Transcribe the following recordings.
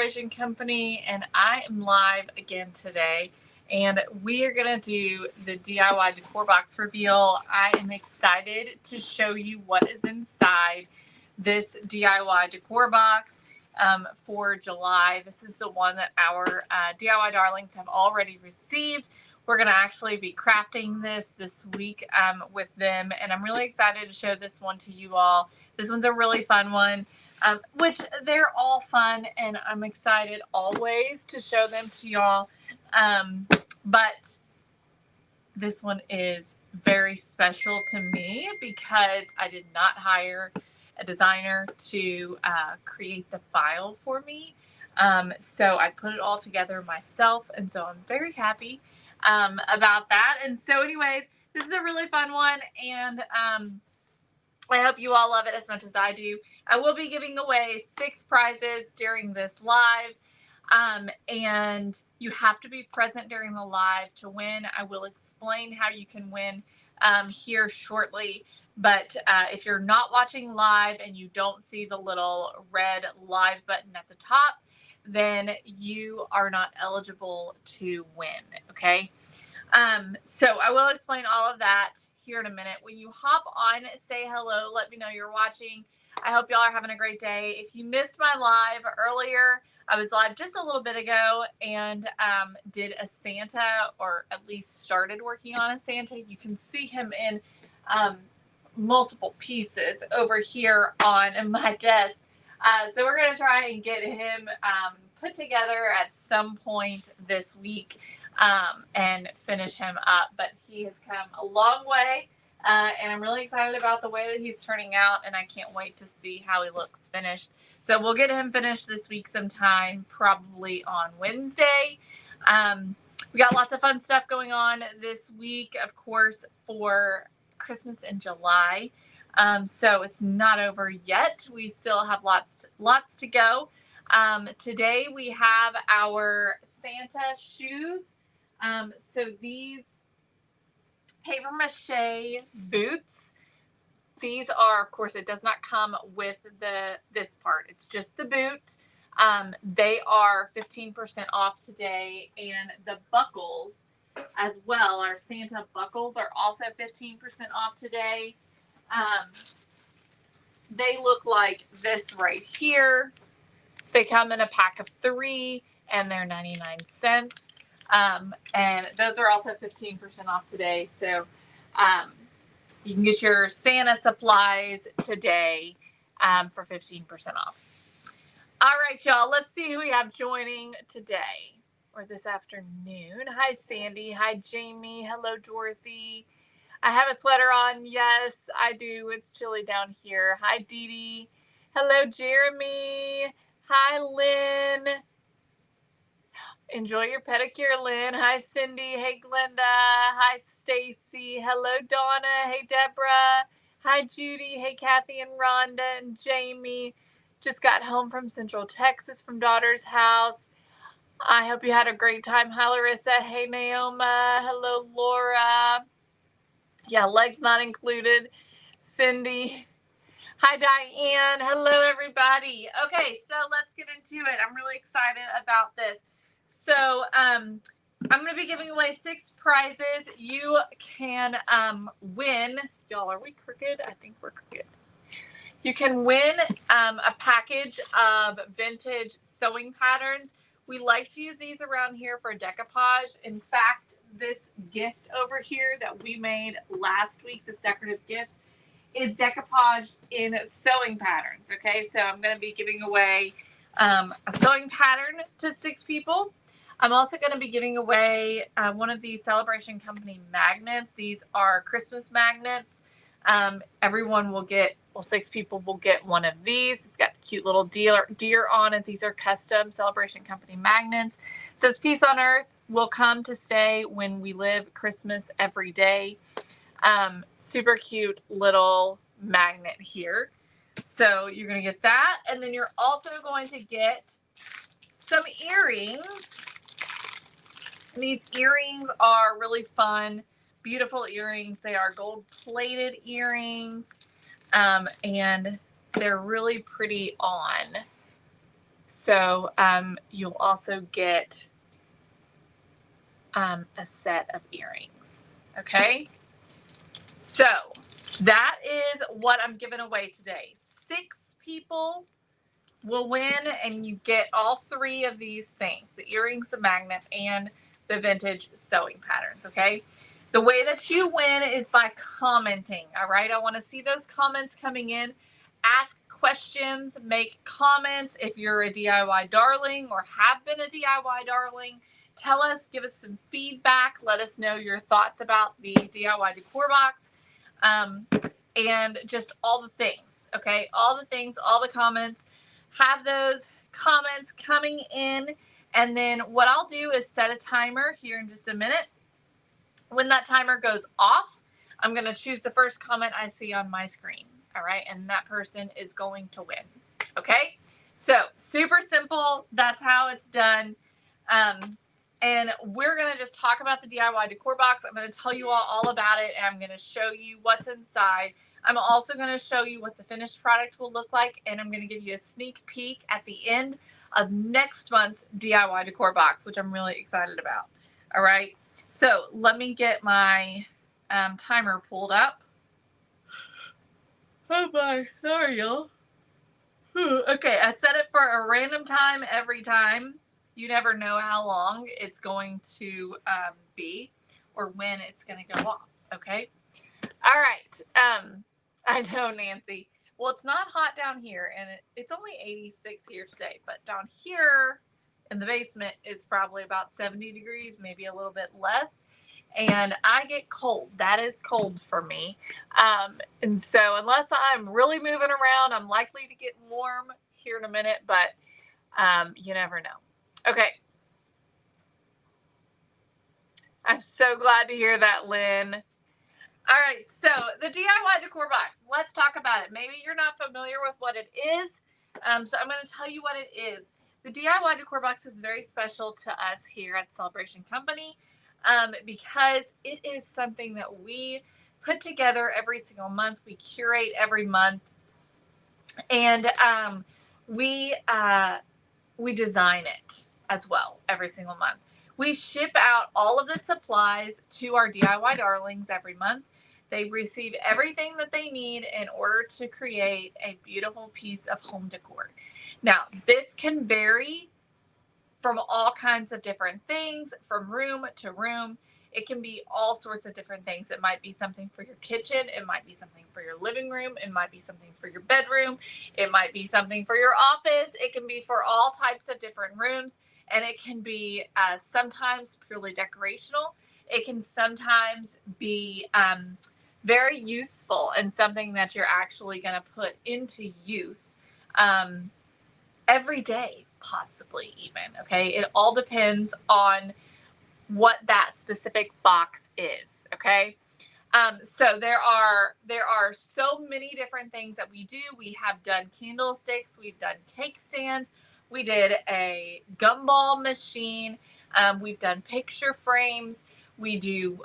Celebration Company, and I am live again today. And we are going to do the DIY Decor Box reveal. I am excited to show you what is inside this DIY Decor Box for July. This is the one that our DIY darlings have already received. We're going to actually be crafting this week with them, and I'm really excited to show this one to you all. This one's a really fun one, which they're all fun, and I'm excited always to show them to y'all. But this one is very special to me because I did not hire a designer to create the file for me. So I put it all together myself, and so I'm very happy about that. And so anyways, this is a really fun one, and I hope you all love it as much as I do. I will be giving away 6 prizes during this live. And you have to be present during the live to win. I will explain how you can win here shortly. But if you're not watching live and you don't see the little red live button at the top, then you are not eligible to win, okay? So I will explain all of that here in a minute. When you hop on, say hello, let me know you're watching. I hope y'all are having a great day. If you missed my live earlier, I was live just a little bit ago and did a Santa, or at least started working on a Santa. You can see him in multiple pieces over here on my desk. So we're going to try and get him put together at some point this week and finish him up. But he has come a long way, and I'm really excited about the way that he's turning out, and I can't wait to see how he looks finished. So we'll get him finished this week sometime, probably on Wednesday. We got lots of fun stuff going on this week, of course, for Christmas in July. So it's not over yet. We still have lots to go. Today we have our Santa shoes. So these paper mache boots. These are, of course, it does not come with this part. It's just the boot. They are 15% off today, and the buckles as well. Our Santa buckles are also 15% off today. They look like this right here. They come in a pack of 3, and they're 99 cents. And those are also 15% off today. So, you can get your Santa supplies today for 15% off. All right, y'all. Let's see who we have joining today or this afternoon. Hi, Sandy. Hi, Jamie. Hello, Dorothy. I have a sweater on. Yes, I do. It's chilly down here. Hi, Dee Dee. Hello, Jeremy. Hi, Lynn. Enjoy your pedicure, Lynn. Hi, Cindy. Hey, Glenda. Hi, Stacy. Hello, Donna. Hey, Deborah. Hi, Judy. Hey, Kathy and Rhonda and Jamie. Just got home from Central Texas from daughter's house. I hope you had a great time. Hi, Larissa. Hey, Naoma. Hello, Laura. Yeah, legs not included. Cindy. Hi, Diane. Hello, everybody. Okay, so let's get into it. I'm really excited about this. So, I'm going to be giving away 6 prizes. You can win. Y'all, are we crooked? I think we're crooked. You can win a package of vintage sewing patterns. We like to use these around here for decoupage. In fact, this gift over here that we made last week, this decorative gift, is decoupaged in sewing patterns. Okay, so I'm going to be giving away a sewing pattern to 6 people. I'm also going to be giving away one of these Celebration Company magnets. These are Christmas magnets. Everyone will get, 6 people will get one of these. It's got the cute little deer on it. These are custom Celebration Company magnets. It says peace on earth will come to stay when we live Christmas every day. Super cute little magnet here. So you're going to get that. And then you're also going to get some earrings. And these earrings are really fun, beautiful earrings. They are gold-plated earrings, and they're really pretty on. so you'll also get a set of earrings. Okay, so that is what I'm giving away today. 6 people will win, and you get all 3 of these things: the earrings, the magnet, and the vintage sewing patterns. Okay, the way that you win is by commenting. All right, I want to see those comments coming in. Ask questions, make comments. If you're a DIY darling or have been a DIY darling, tell us, give us some feedback, let us know your thoughts about the DIY decor box, and just all the things. Okay, all the things, all the comments. Have those comments coming in, and then what I'll do is set a timer here in just a minute. When that timer goes off, I'm going to choose the first comment I see on my screen. All right, and that person is going to win. Okay, so super simple. That's how it's done. And we're going to just talk about the DIY decor box. I'm going to tell you all about it, and I'm going to show you what's inside. I'm also going to show you what the finished product will look like, and I'm going to give you a sneak peek at the end of next month's DIY decor box, which I'm really excited about. All right, so let me get my timer pulled up. Oh my, sorry y'all. Okay, I set it for a random time every time. You never know how long it's going to be or when it's going to go off. Okay. All right. I know, Nancy. Well, it's not hot down here, and it's only 86 here today, but down here in the basement is probably about 70 degrees, maybe a little bit less. And I get cold. That is cold for me. And so unless I'm really moving around, I'm likely to get warm here in a minute, but you never know. Okay. I'm so glad to hear that, Lynn. All right, so the DIY decor box, let's talk about it. Maybe you're not familiar with what it is, so I'm going to tell you what it is. The DIY decor box is very special to us here at Celebration Company because it is something that we put together every single month. We curate every month, and we design it as well every single month. We ship out all of the supplies to our DIY darlings every month. They receive everything that they need in order to create a beautiful piece of home decor. Now, this can vary from all kinds of different things, from room to room. It can be all sorts of different things. It might be something for your kitchen. It might be something for your living room. It might be something for your bedroom. It might be something for your office. It can be for all types of different rooms. And it can be sometimes purely decorational. It can sometimes be very useful and something that you're actually going to put into use every day, possibly even. Okay, it all depends on what that specific box is. Okay, so there are so many different things that we do. We have done candlesticks, we've done cake stands, we did a gumball machine, we've done picture frames, we do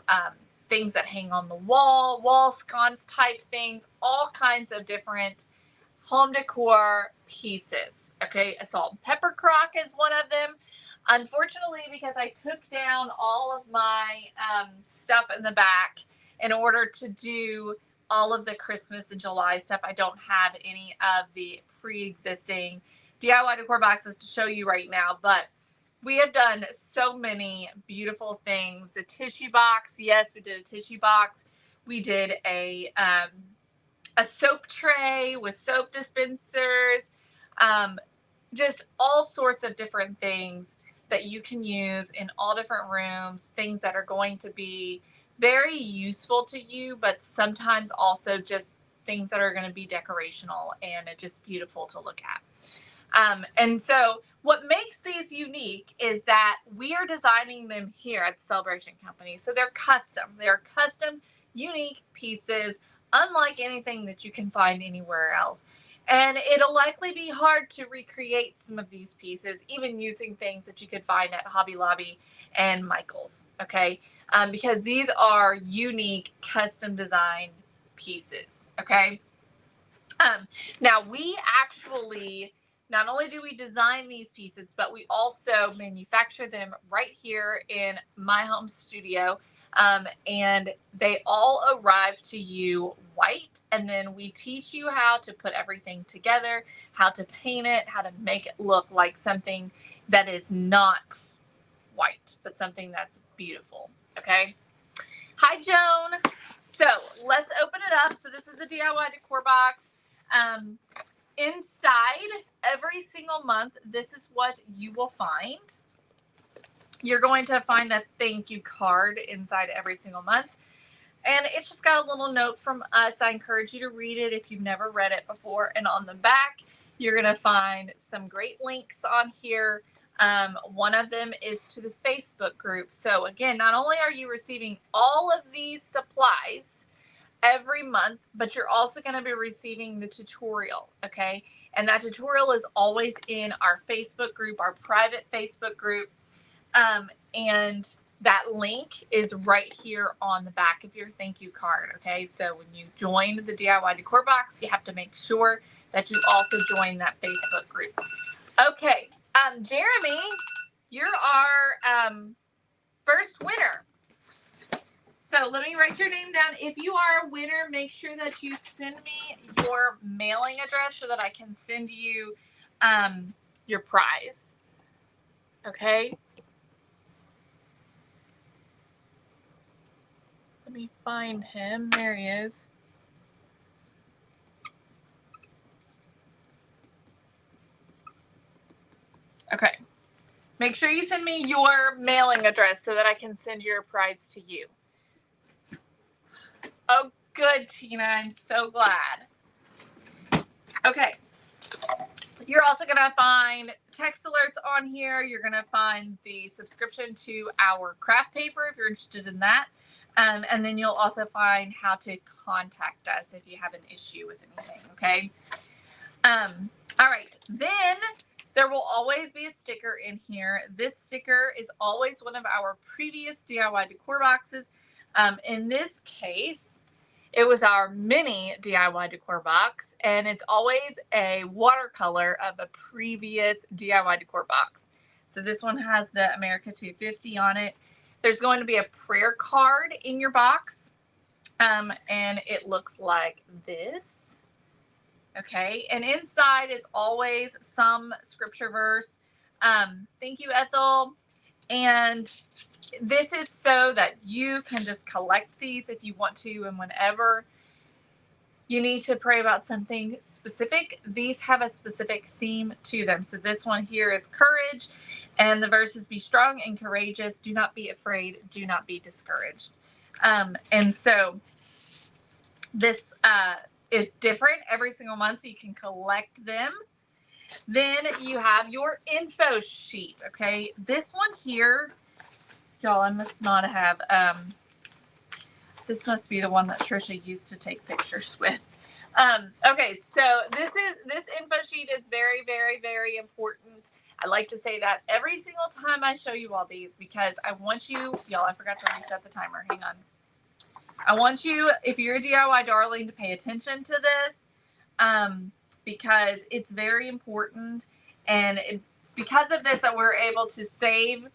things that hang on the wall sconce type things, all kinds of different home decor pieces. Okay, a salt and pepper crock is one of them. Unfortunately, because I took down all of my stuff in the back in order to do all of the Christmas and July stuff, I don't have any of the pre-existing DIY decor boxes to show you right now, but we have done so many beautiful things. The tissue box, yes, we did a tissue box. We did a soap tray with soap dispensers, just all sorts of different things that you can use in all different rooms, things that are going to be very useful to you, but sometimes also just things that are going to be decorational and just beautiful to look at. And so what makes these unique is that we are designing them here at the Celebration Company. So they're custom. They're custom, unique pieces, unlike anything that you can find anywhere else. And it'll likely be hard to recreate some of these pieces, even using things that you could find at Hobby Lobby and Michael's, okay? Because these are unique, custom designed pieces, okay? Now, we actually not only do we design these pieces, but we also manufacture them right here in my home studio. And they all arrive to you white, and then we teach you how to put everything together, how to paint it, how to make it look like something that is not white, but something that's beautiful. Okay. Hi, Joan. So let's open it up. So this is the DIY decor box. Inside every single month, this is what you will find. You're going to find a thank you card inside every single month. And it's just got a little note from us. I encourage you to read it if you've never read it before. And on the back, you're going to find some great links on here. One of them is to the Facebook group. So again, not only are you receiving all of these supplies every month, but you're also going to be receiving the tutorial, okay? And that tutorial is always in our Facebook group, our private Facebook group. And that link is right here on the back of your thank you card, okay? So when you join the DIY Decor Box, you have to make sure that you also join that Facebook group. Okay, Jeremy, you're our first winner. So let me write your name down. If you are a winner, make sure that you send me your mailing address so that I can send you your prize. Okay? Let me find him. There he is. Okay. Make sure you send me your mailing address so that I can send your prize to you. Oh, good, Tina. I'm so glad. Okay. You're also going to find text alerts on here. You're going to find the subscription to our craft paper if you're interested in that. And then you'll also find how to contact us if you have an issue with anything, okay? All right. Then there will always be a sticker in here. This sticker is always one of our previous DIY decor boxes. In this case, it was our mini DIY decor box, and it's always a watercolor of a previous DIY decor box. So this one has the America 250 on it. There's going to be a prayer card in your box, and it looks like this. Okay, and inside is always some scripture verse. Thank you, Ethel. And this is so that you can just collect these if you want to, and whenever you need to pray about something specific, these have a specific theme to them. So this one here is courage, and the verse is be strong and courageous. Do not be afraid. Do not be discouraged. And so this is different every single month, so you can collect them. Then you have your info sheet, okay? This one here, y'all, I must not have, this must be the one that Trisha used to take pictures with. Okay, so this info sheet is very, very, very important. I like to say that every single time I show you all these because I want you, y'all, I forgot to reset the timer. Hang on. I want you, if you're a DIY darling, to pay attention to this because it's very important. And it's because of this that we're able to save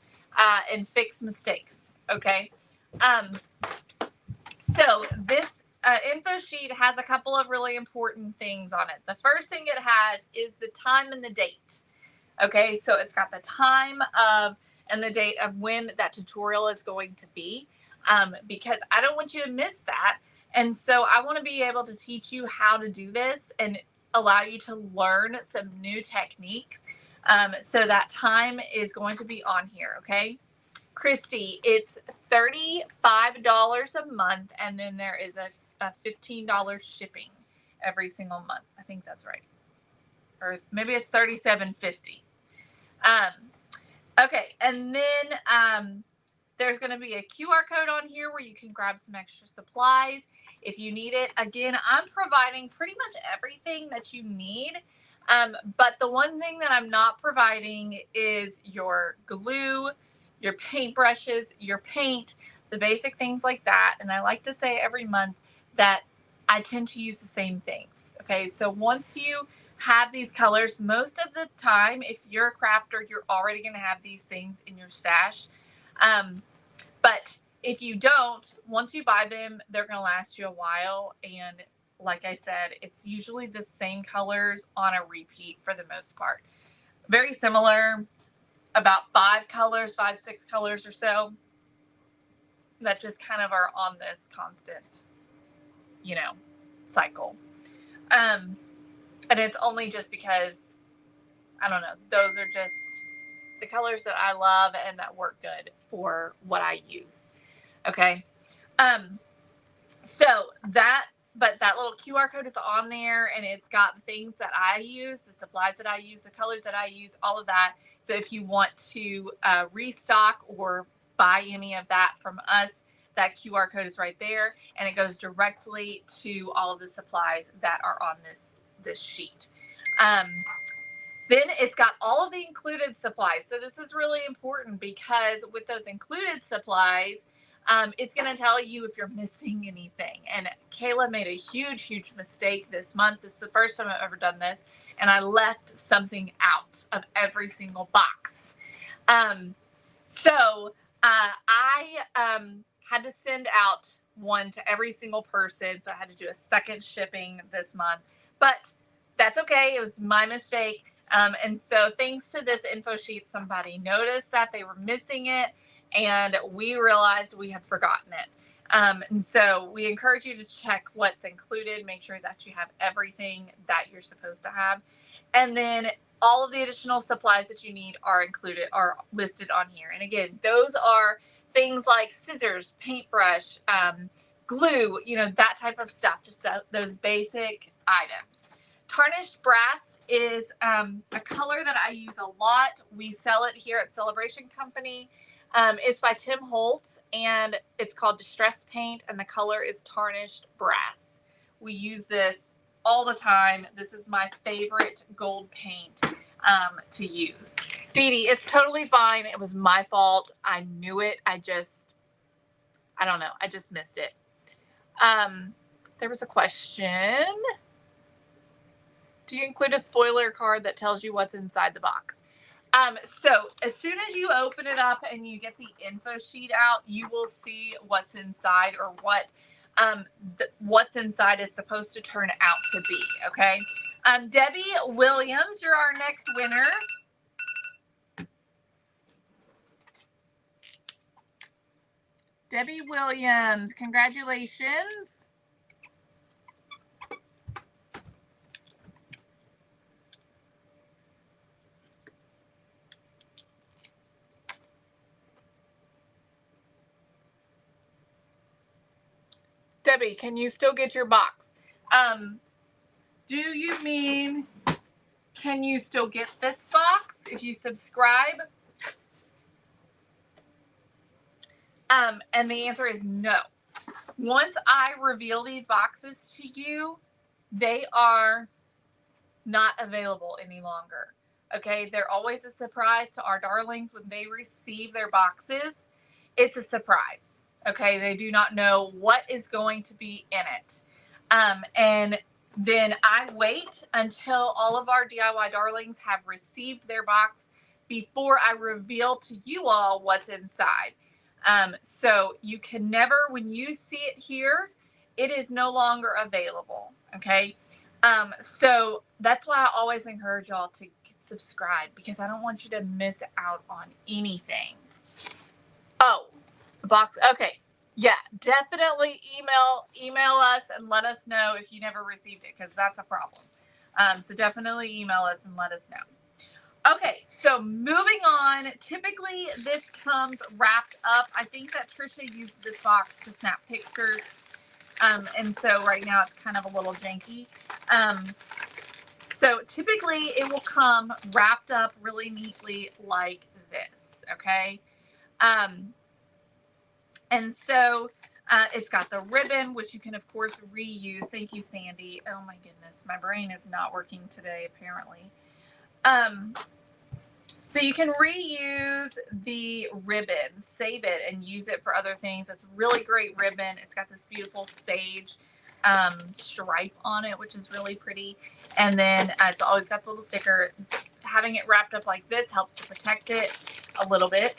and fix mistakes. Okay. So this info sheet has a couple of really important things on it. The first thing it has is the time and the date. Okay. So it's got the time of and the date of when that tutorial is going to be. Because I don't want you to miss that. And so I want to be able to teach you how to do this and allow you to learn some new techniques. So that time is going to be on here, okay? Christy, it's $35 a month, and then there is a $15 shipping every single month. I think that's right. Or maybe it's $37.50. Okay, and then there's going to be a QR code on here where you can grab some extra supplies if you need it. Again, I'm providing pretty much everything that you need. But the one thing that I'm not providing is your glue, your paintbrushes, your paint, the basic things like that. And I like to say every month that I tend to use the same things. Okay, so once you have these colors. Most of the time, if you're a crafter, you're already going to have these things in your stash. But if you don't, once you buy them, they're going to last you a while. And like I said, it's usually the same colors on a repeat for the most part. Very similar, about 5 colors, 5, 6 colors or so, that just kind of are on this constant, cycle. And it's only just because, I don't know, those are just the colors that I love and that work good for what I use. Okay. But that little QR code is on there, and it's got the things that I use, the supplies that I use, the colors that I use, all of that. So if you want to restock or buy any of that from us, that QR code is right there, and it goes directly to all of the supplies that are on this sheet. Then it's got all of the included supplies. So this is really important because with those included supplies, it's going to tell you if you're missing anything. And Kayla made a huge mistake this month. This is the first time I've ever done this. And I left something out of every single box. So I had to send out one to every single person. So I had to do a second shipping this month. But that's okay. It was my mistake. And so thanks to this info sheet, somebody noticed that they were missing it. And we realized we had forgotten it. And so we encourage you to check what's included, make sure that you have everything that you're supposed to have. And then all of the additional supplies that you need are listed on here. And again, those are things like scissors, paintbrush, glue, that type of stuff, just those basic items. Tarnished brass is a color that I use a lot. We sell it here at Celebration Company. It's by Tim Holtz, and it's called Distress Paint, and the color is Tarnished Brass. We use this all the time. This is my favorite gold paint to use. Dee Dee, it's totally fine. It was my fault. I knew it. I don't know. I just missed it. There was a question. Do you include a spoiler card that tells you what's inside the box? So as soon as you open it up and you get the info sheet out, you will see what's inside, or what's inside is supposed to turn out to be. Okay. Debbie Williams, you're our next winner. Debbie Williams, congratulations. Debbie, can you still get your box? Do you mean, can you still get this box if you subscribe? And the answer is no. Once I reveal these boxes to you, they are not available any longer. Okay, they're always a surprise to our darlings when they receive their boxes. It's a surprise. Okay, they do not know what is going to be in it. And then I wait until all of our DIY darlings have received their box before I reveal to you all what's inside. So you can never, when you see it here, it is no longer available. Okay. So that's why I always encourage y'all to subscribe, because I don't want you to miss out on anything. Oh, the box. Okay. Yeah, definitely email us and let us know if you never received it, because that's a problem. So definitely email us and let us know. Okay, so moving on. Typically, this comes wrapped up. I think that Trisha used this box to snap pictures. And so right now it's kind of a little janky. So typically it will come wrapped up really neatly like this, okay? And so it's got the ribbon, which you can, of course, reuse. Thank you, Sandy. Oh, my goodness. My brain is not working today, apparently. So you can reuse the ribbon, save it, and use it for other things. It's really great ribbon. It's got this beautiful sage stripe on it, which is really pretty. And then it's always got the little sticker. Having it wrapped up like this helps to protect it a little bit,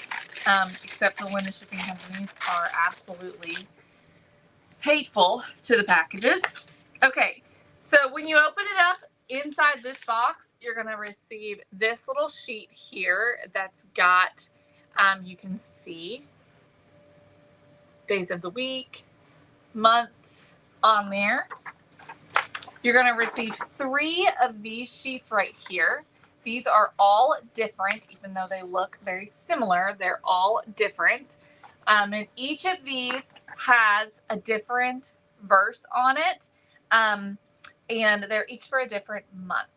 except for when the shipping companies are absolutely hateful to the packages. Okay, so when you open it up, inside this box, you're going to receive this little sheet here that's got, you can see days of the week, months on there. You're going to receive 3 of these sheets right here. These are all different, even though they look very similar. They're all different. And each of these has a different verse on it. And they're each for a different month.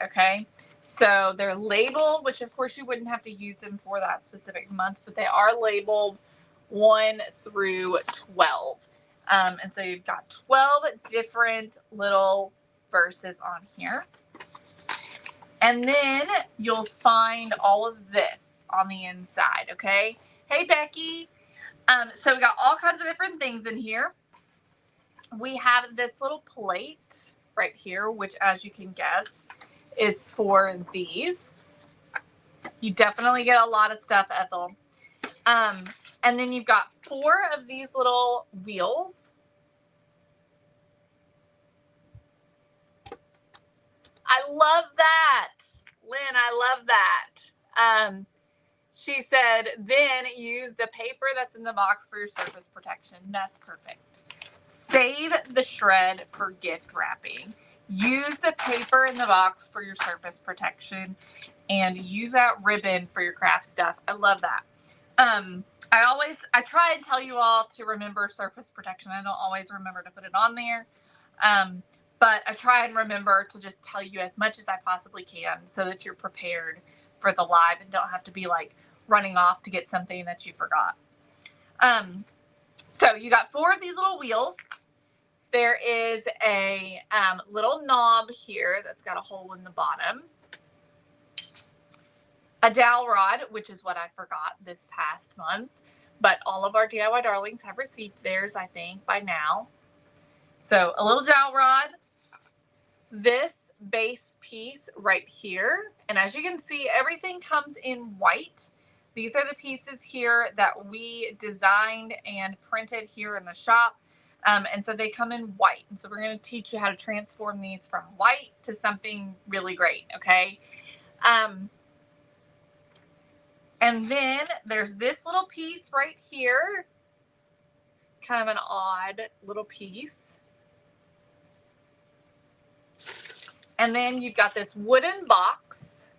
Okay. So they're labeled, which of course you wouldn't have to use them for that specific month, but they are labeled 1 through 12. And so you've got 12 different little verses on here. And then you'll find all of this on the inside, okay? Hey, Becky. So we got all kinds of different things in here. We have this little plate right here, which, as you can guess, is for these. You definitely get a lot of stuff, Ethel. And then you've got 4 of these little wheels. I love that. Lynn, I love that. She said, then use the paper that's in the box for your surface protection. That's perfect. Save the shred for gift wrapping. Use the paper in the box for your surface protection, and use that ribbon for your craft stuff. I love that. I try and tell you all to remember surface protection. I don't always remember to put it on there. But I try and remember to just tell you as much as I possibly can so that you're prepared for the live and don't have to be like running off to get something that you forgot. So you got 4 of these little wheels. There is a little knob here that's got a hole in the bottom. A dowel rod, which is what I forgot this past month. But all of our DIY darlings have received theirs, I think, by now. So a little dowel rod. This base piece right here. And as you can see, everything comes in white. These are the pieces here that we designed and printed here in the shop. And so they come in white. And so we're going to teach you how to transform these from white to something really great, okay? And then there's this little piece right here. Kind of an odd little piece. And then you've got this wooden box.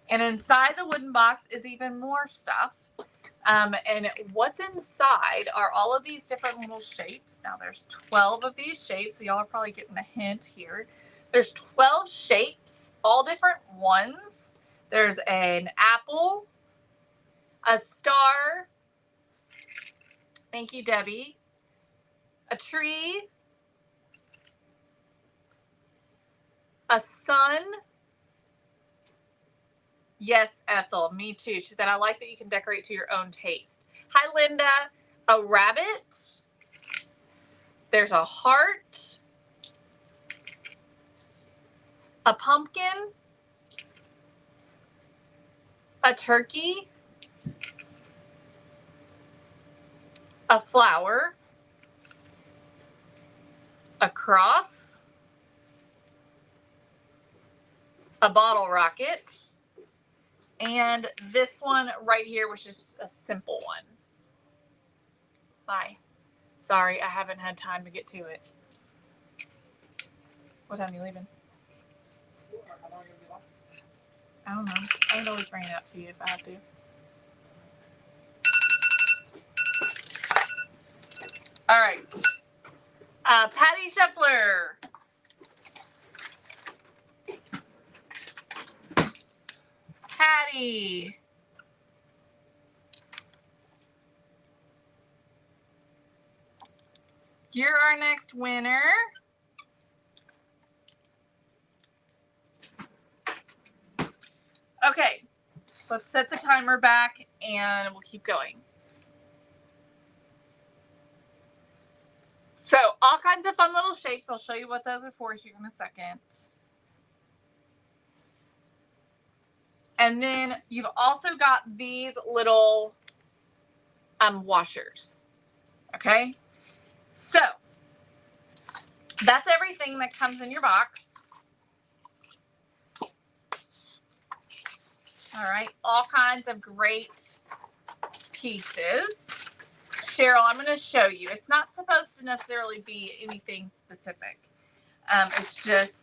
And inside the wooden box is even more stuff. And what's inside are all of these different little shapes. Now there's 12 of these shapes. So y'all are probably getting a hint here. There's 12 shapes, all different ones. There's an apple, a star, thank you, Debbie, a tree, a sun. Yes, Ethel, me too. She said, I like that you can decorate to your own taste. Hi, Linda. A rabbit. There's a heart. A pumpkin. A turkey. A flower. A cross. A bottle rocket. And this one right here, which is a simple one. Hi. Sorry, I haven't had time to get to it. What time are you leaving? I don't know. I would always bring it up to you if I have to. All right. Patty Scheffler. Patty. You're our next winner. Okay, let's set the timer back and we'll keep going. So all kinds of fun little shapes. I'll show you what those are for here in a second. And then you've also got these little washers. Okay, so that's everything that comes in your box. All right, all kinds of great pieces. Cheryl, I'm going to show you. It's not supposed to necessarily be anything specific. It's just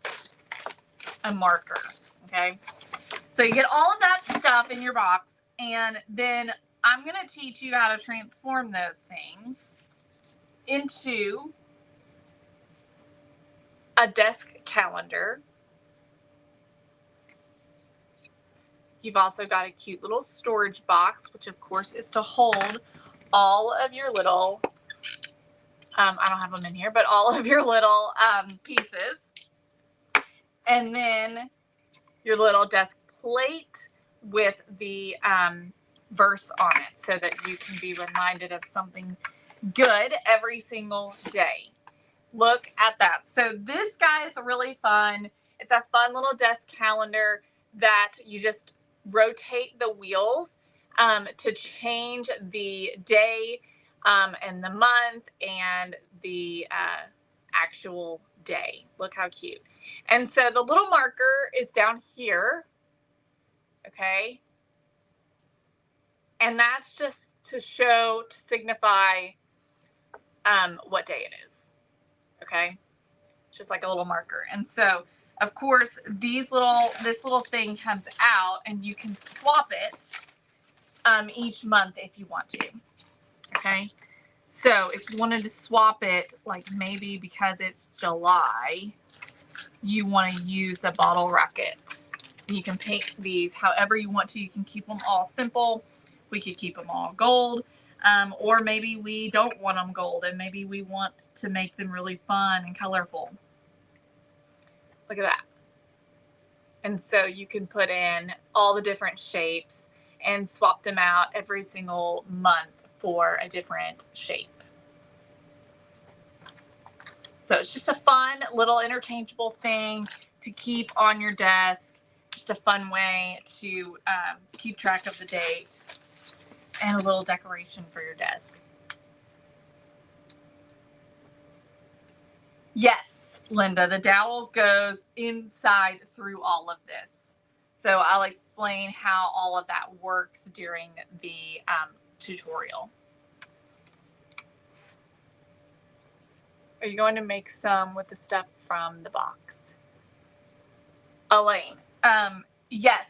a marker, okay? So you get all of that stuff in your box, and then I'm going to teach you how to transform those things into a desk calendar. You've also got a cute little storage box, which of course is to hold all of your little, I don't have them in here, but all of your little pieces. And then your little desk plate with the verse on it so that you can be reminded of something good every single day. Look at that. So this guy is really fun. It's a fun little desk calendar that you just rotate the wheels to change the day and the month and the actual day. Look how cute. And so the little marker is down here. Okay. And that's just to signify what day it is. Okay. Just like a little marker. And so, of course, this little thing comes out and you can swap it each month if you want to. Okay. So if you wanted to swap it, like maybe because it's July, you want to use a bottle rocket. You can paint these however you want to. You can keep them all simple. We could keep them all gold. Or maybe we don't want them gold and maybe we want to make them really fun and colorful. Look at that. And so you can put in all the different shapes and swap them out every single month for a different shape. So it's just a fun little interchangeable thing to keep on your desk. Just a fun way to keep track of the date and a little decoration for your desk. Yes, Linda, the dowel goes inside through all of this. So I'll explain how all of that works during the tutorial. Are you going to make some with the stuff from the box? Elaine, yes,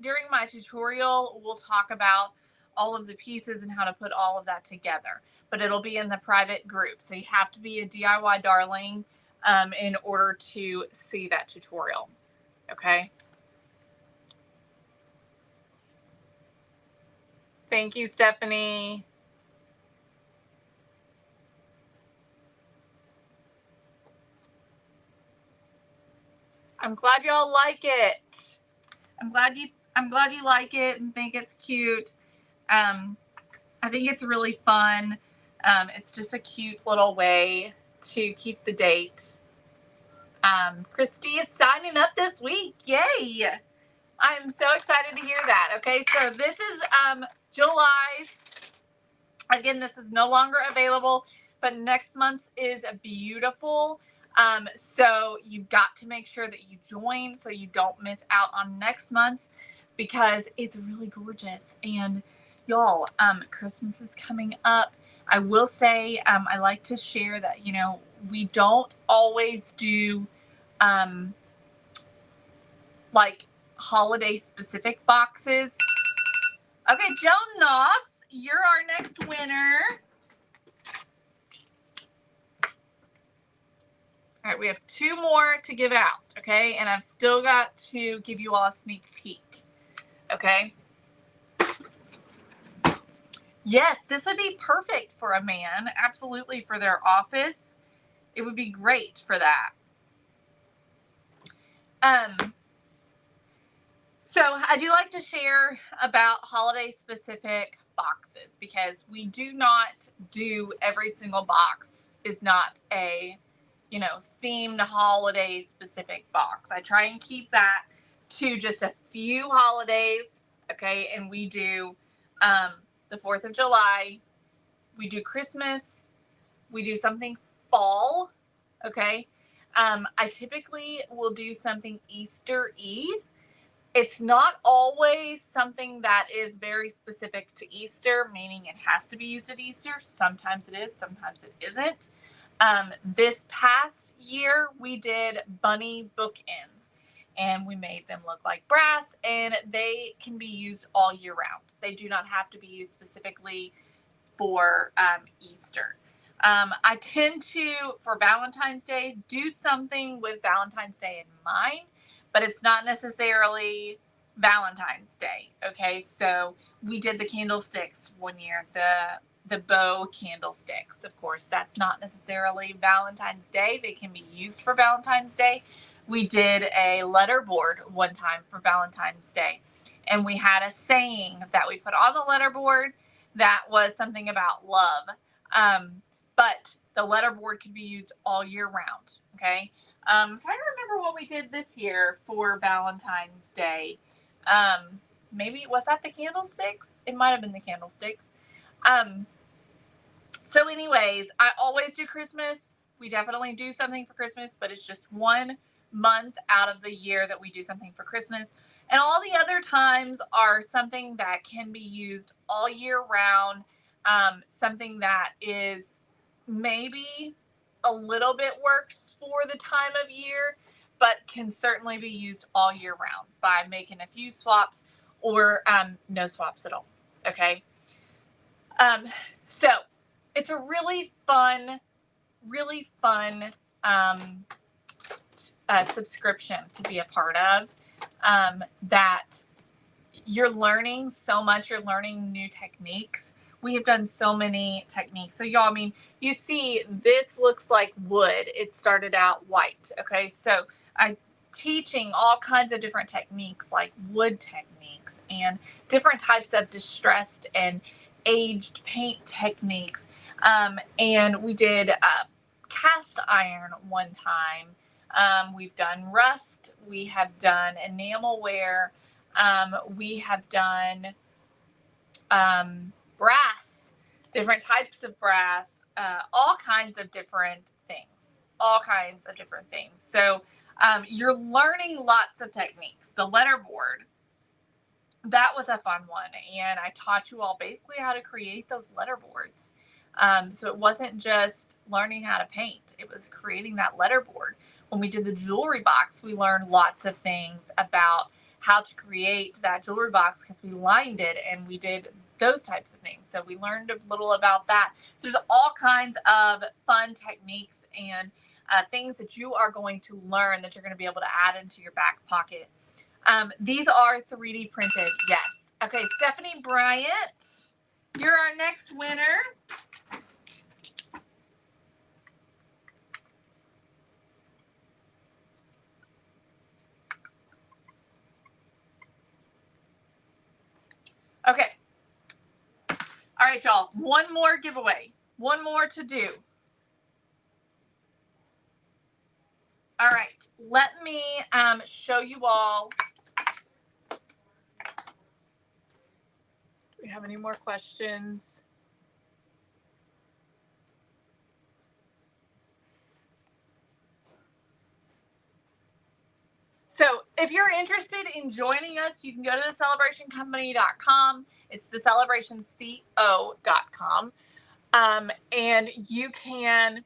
during my tutorial, we'll talk about all of the pieces and how to put all of that together, but it'll be in the private group. So you have to be a DIY darling in order to see that tutorial. Okay. Thank you, Stephanie. I'm glad y'all like it. I'm glad you like it and think it's cute. I think it's really fun. It's just a cute little way to keep the date. Christy is signing up this week. Yay! I'm so excited to hear that. Okay, so this is July's. Again, this is no longer available, but next month's is beautiful. So you've got to make sure that you join so you don't miss out on next month's because it's really gorgeous. And y'all, Christmas is coming up. I will say, I like to share that, we don't always do like holiday specific boxes. Okay, Joan Noss, you're our next winner. All right, we have 2 more to give out, okay? And I've still got to give you all a sneak peek, okay? Yes, this would be perfect for a man, absolutely, for their office. It would be great for that. So I do like to share about holiday-specific boxes because we do not do every single box is not a, themed holiday specific box. I try and keep that to just a few holidays. Okay. And we do the 4th of July, we do Christmas, we do something fall. Okay. I typically will do something Easter-y. It's not always something that is very specific to Easter, meaning it has to be used at Easter. Sometimes it is, sometimes it isn't. This past year, we did bunny bookends, and we made them look like brass, and they can be used all year round. They do not have to be used specifically for Easter. I tend to, for Valentine's Day, do something with Valentine's Day in mind, but it's not necessarily Valentine's Day. Okay, so we did the candlesticks one year, the bow candlesticks. Of course, that's not necessarily Valentine's Day. They can be used for Valentine's Day. We did a letter board one time for Valentine's Day, and we had a saying that we put on the letter board that was something about love. But the letter board could be used all year round. Okay. I'm trying to remember what we did this year for Valentine's Day. Maybe was that the candlesticks? It might have been the candlesticks. So anyways, I always do Christmas. We definitely do something for Christmas, but it's just 1 month out of the year that we do something for Christmas. And all the other times are something that can be used all year round. Something that is maybe a little bit works for the time of year, but can certainly be used all year round by making a few swaps or no swaps at all. Okay. So it's a really fun subscription to be a part of, that you're learning so much. You're learning new techniques. We have done so many techniques. So y'all, I mean, you see this looks like wood. It started out white. Okay. So I'm teaching all kinds of different techniques, like wood techniques and different types of distressed and aged paint techniques. And we did cast iron one time. We've done rust. We have done enamelware. We have done brass, different types of brass, all kinds of different things. So you're learning lots of techniques. The letterboard, that was a fun one. And I taught you all basically how to create those letterboards. So it wasn't just learning how to paint. It was creating that letterboard. When we did the jewelry box, we learned lots of things about how to create that jewelry box because we lined it and we did those types of things. So we learned a little about that. So there's all kinds of fun techniques and things that you are going to learn that you're going to be able to add into your back pocket. These are 3D printed. Yes. Okay, Stephanie Bryant, you're our next winner. Okay. All right, y'all. One more giveaway. One more to do. All right. Let me show you all. Do we have any more questions? So if you're interested in joining us, you can go to thecelebrationcompany.com. It's thecelebrationco.com. And you can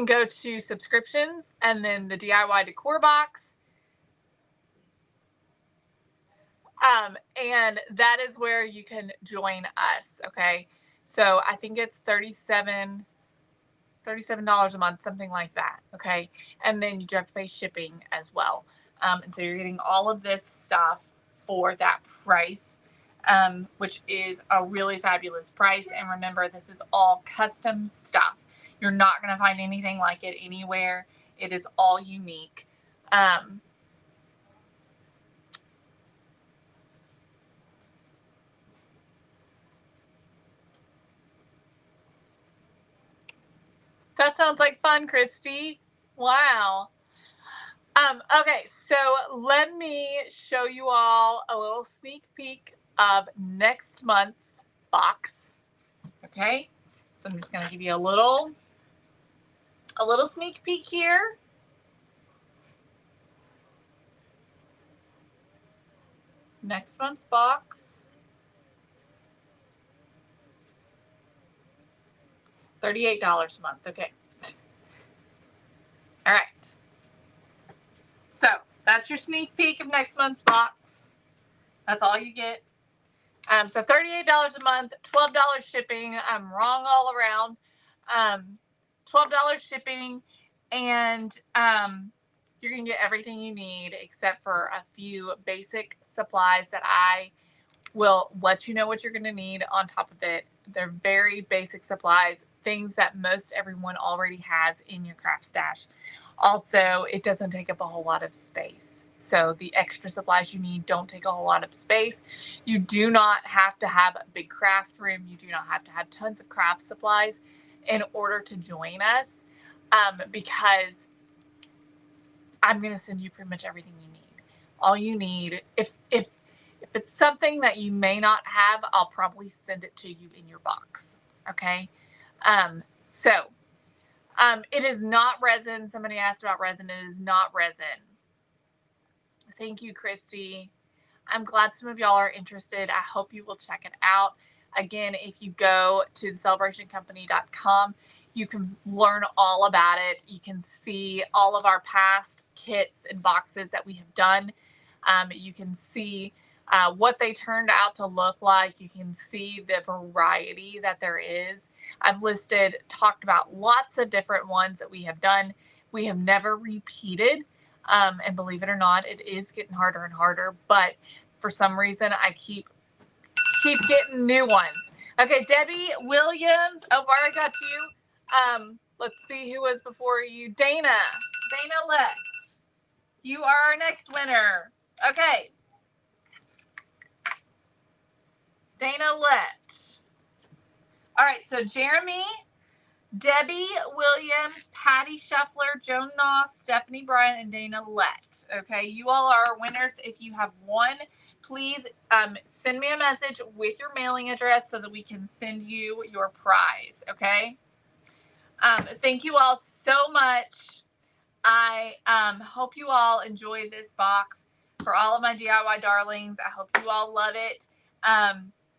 go to subscriptions and then the DIY Decor Box. And that is where you can join us. Okay. So I think it's $37 a month, something like that. Okay. And then you do have to pay shipping as well. And so you're getting all of this stuff for that price, which is a really fabulous price. And remember, this is all custom stuff. You're not going to find anything like it anywhere. It is all unique. That sounds like fun, Christy. Wow. Okay, so let me show you all a little sneak peek of next month's box. Okay, so I'm just going to give you a little sneak peek here. Next month's box. $38 a month. Okay. All right. So that's your sneak peek of next month's box. That's all you get. So $38 a month, $12 shipping. I'm wrong all around. $12 shipping, and you're going to get everything you need except for a few basic supplies that I will let you know what you're going to need on top of it. They're very basic supplies, things that most everyone already has in your craft stash. Also, it doesn't take up a whole lot of space. So the extra supplies you need don't take a whole lot of space. You do not have to have a big craft room. You do not have to have tons of craft supplies in order to join us, because I'm going to send you pretty much everything you need. All you need, if it's something that you may not have, I'll probably send it to you in your box. Okay. It is not resin. Somebody asked about resin. It is not resin. Thank you, Christy. I'm glad some of y'all are interested. I hope you will check it out. Again, if you go to thecelebrationcompany.com, you can learn all about it. You can see all of our past kits and boxes that we have done. You can see what they turned out to look like. You can see the variety that there is. I've talked about lots of different ones that we have done. We have never repeated. And believe it or not, it is getting harder and harder, but for some reason I keep getting new ones. Okay, Debbie Williams. Oh, I got you. Let's see who was before you. Dana Lett. You are our next winner. Okay. Dana Lett. All right, so Jeremy, Debbie Williams, Patty Shuffler, Joan Noss, Stephanie Bryant, and Dana Lett. Okay, you all are our winners. If you have won, please send me a message with your mailing address so that we can send you your prize. Okay. Thank you all so much. I hope you all enjoy this box. For all of my DIY darlings, I hope you all love it.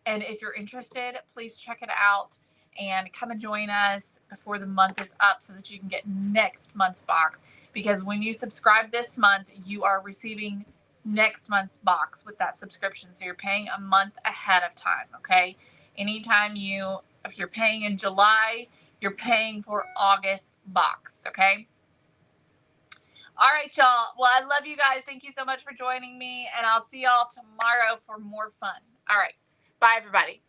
And if you're interested, please check it out and come and join us before the month is up so that you can get next month's box. Because when you subscribe this month, you are receiving next month's box with that subscription. So you're paying a month ahead of time, okay? Anytime if you're paying in July, you're paying for August box, okay? All right, y'all. Well, I love you guys. Thank you so much for joining me, and I'll see y'all tomorrow for more fun. All right. Bye, everybody.